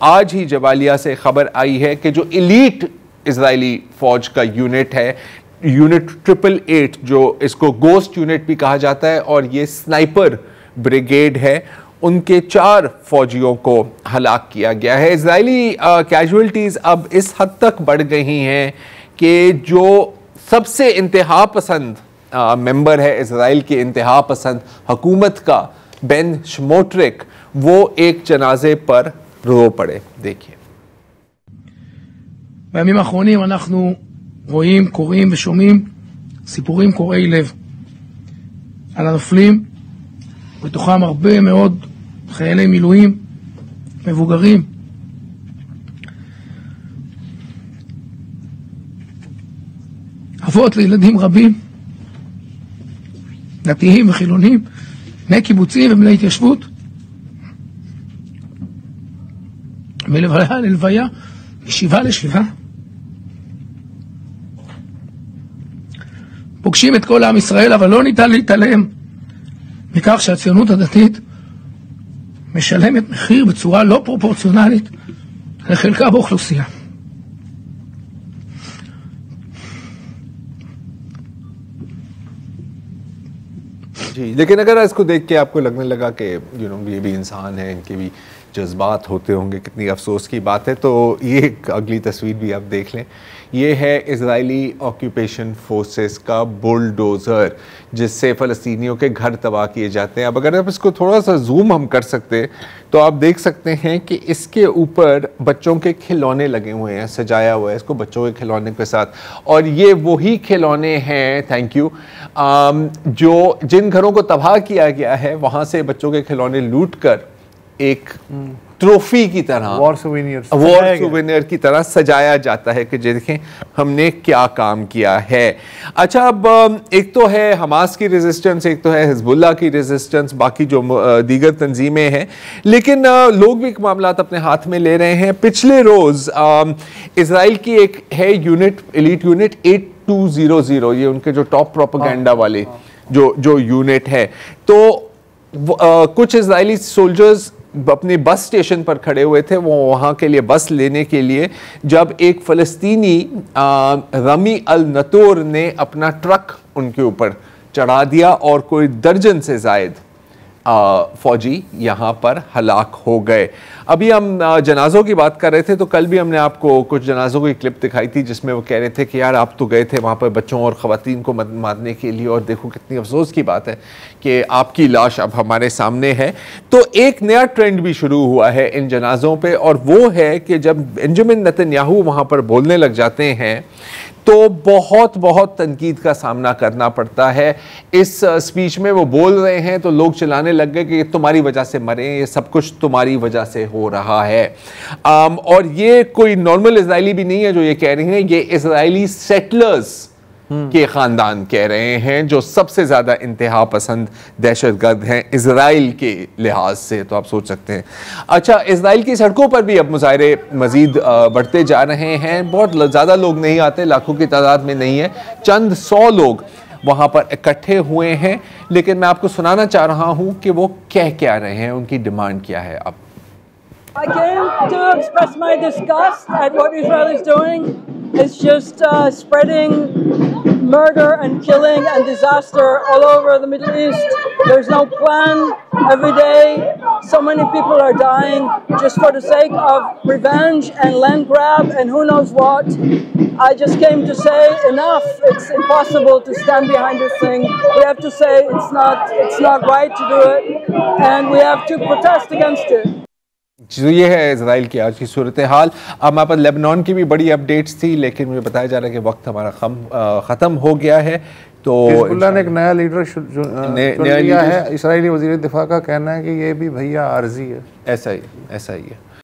आज ही जबालिया से खबर आई है कि जो इलीट इजरायली फौज का यूनिट है, यूनिट 888, जो इसको गोस्ट यूनिट भी कहा जाता है और ये स्नाइपर ब्रिगेड है, उनके 4 फौजियों को हलाक किया गया है। इजरायली कैजुअल्टीज अब इस हद तक बढ़ गई हैं कि जो सबसे इंतहा पसंद मेंबर है इजराइल के इंतहा पसंद हुकूमत का, बेन श्मोट्रिक, वो एक जनाजे पर रो पड़े। देखिए, בימים האחרונים אנחנו רואים, קוראים ושומעים סיפורים קורעי לב על הנופלים, בתוכם הרבה מאוד חיילי מילואים מבוגרים, אבות לילדים רבים, דתיים וחילונים, בני קיבוצים ובני התיישבות, מלוויה ללוויה, משבעה לשבעה. פוגשים את כל עם ישראל, אבל לא ניתן להתעלם מכך שהציונות הדתית משלמת מחיר בצורה לא פרופורציונלית לחלקה באוכלוסייה. जी, लेकिन अगर इसको देख के आपको लगने लगा कि ये भी इंसान है, इनके भी जज्बात होते होंगे, कितनी अफसोस की बात है, तो ये अगली तस्वीर भी आप देख लें। ये है इजरायली ऑक्यूपेशन फोर्सेस का बुलडोज़र, जिससे फ़लस्तीनियों के घर तबाह किए जाते हैं। अब अगर आप इसको थोड़ा सा जूम हम कर सकते हैं तो आप देख सकते हैं कि इसके ऊपर बच्चों के खिलौने लगे हुए हैं, सजाया हुआ है इसको बच्चों के खिलौने के साथ। और ये वही खिलौने हैं, थैंक यू, जो जिन घरों को तबाह किया गया है वहाँ से बच्चों के खिलौने लूट कर एक ट्रॉफी की तरह, वॉर सुवेनियर की तरह सजाया जाता है कि देखें हमने क्या काम किया है। अच्छा, अब एक तो है हमास की रेजिस्टेंस, एक तो है हिजबुल्लाह की रेजिस्टेंस, बाकी जो दीगर तंजीमें हैं, लेकिन लोग भी मामलात अपने हाथ में ले रहे हैं। पिछले रोज़ इजराइल की एक है यूनिट, एलीट यूनिट 8200, ये उनके जो टॉप प्रोपेगेंडा वाले जो यूनिट है, तो कुछ इजरायली सोल्जर्स अपने बस स्टेशन पर खड़े हुए थे, वो वहाँ के लिए बस लेने के लिए, जब एक फ़लस्तीनी रमी अल नतूर ने अपना ट्रक उनके ऊपर चढ़ा दिया और कोई दर्जन से ज़ायद फ़ौजी यहाँ पर हलाक हो गए। अभी हम जनाज़ों की बात कर रहे थे, तो कल भी हमने आपको कुछ जनाज़ों की क्लिप दिखाई थी जिसमें वो कह रहे थे कि यार आप तो गए थे वहाँ पर बच्चों और ख़वातीन को मारने के लिए, और देखो कितनी अफसोस की बात है कि आपकी लाश अब हमारे सामने है। तो एक नया ट्रेंड भी शुरू हुआ है इन जनाज़ों पर, और वो है कि जब बेंजामिन नेतन्याहू वहाँ पर बोलने लग जाते हैं तो बहुत बहुत तनकीद का सामना करना पड़ता है। इस स्पीच में वो बोल रहे हैं तो लोग चिल्लाने लग गए कि तुम्हारी वजह से मरे, ये सब कुछ तुम्हारी वजह से हो रहा है। और ये कोई नॉर्मल इजरायली भी नहीं है जो ये कह रहे हैं, ये इजरायली सेटलर्स के ख़ानदान कह रहे हैं, जो सबसे ज़्यादा इंतहा पसंद दहशतगर्द हैं इजराइल के लिहाज से, तो आप सोच सकते हैं। अच्छा, इजराइल की सड़कों पर भी अब मुजाहरे मज़ीद बढ़ते जा रहे हैं। बहुत ज़्यादा लोग नहीं आते, लाखों की तादाद में नहीं है, चंद 100 लोग वहाँ पर इकट्ठे हुए हैं, लेकिन मैं आपको सुनाना चाह रहा हूँ कि वो कह क्या रहे हैं, उनकी डिमांड क्या है। अब I came to express my disgust at what Israel is doing. It's just spreading murder and killing and disaster all over the Middle East. There's no plan. Every day, so many people are dying just for the sake of revenge and land grab and who knows what. I just came to say enough. It's impossible to stand behind this thing. We have to say it's not right to do it, and we have to protest against it. तो ये है Israel की आज की सूरत हाल। अब हमारे पास Lebanon की भी बड़ी अपडेट्स थी, लेकिन मुझे बताया जा रहा है कि वक्त हमारा ख़त्म हो गया है। तो हिजबुल्लाह ने एक नया लीडर लिया है। इजरायली वज़ीर दिफा का कहना है कि ये भी भैया आर्जी है। ऐसा ही है।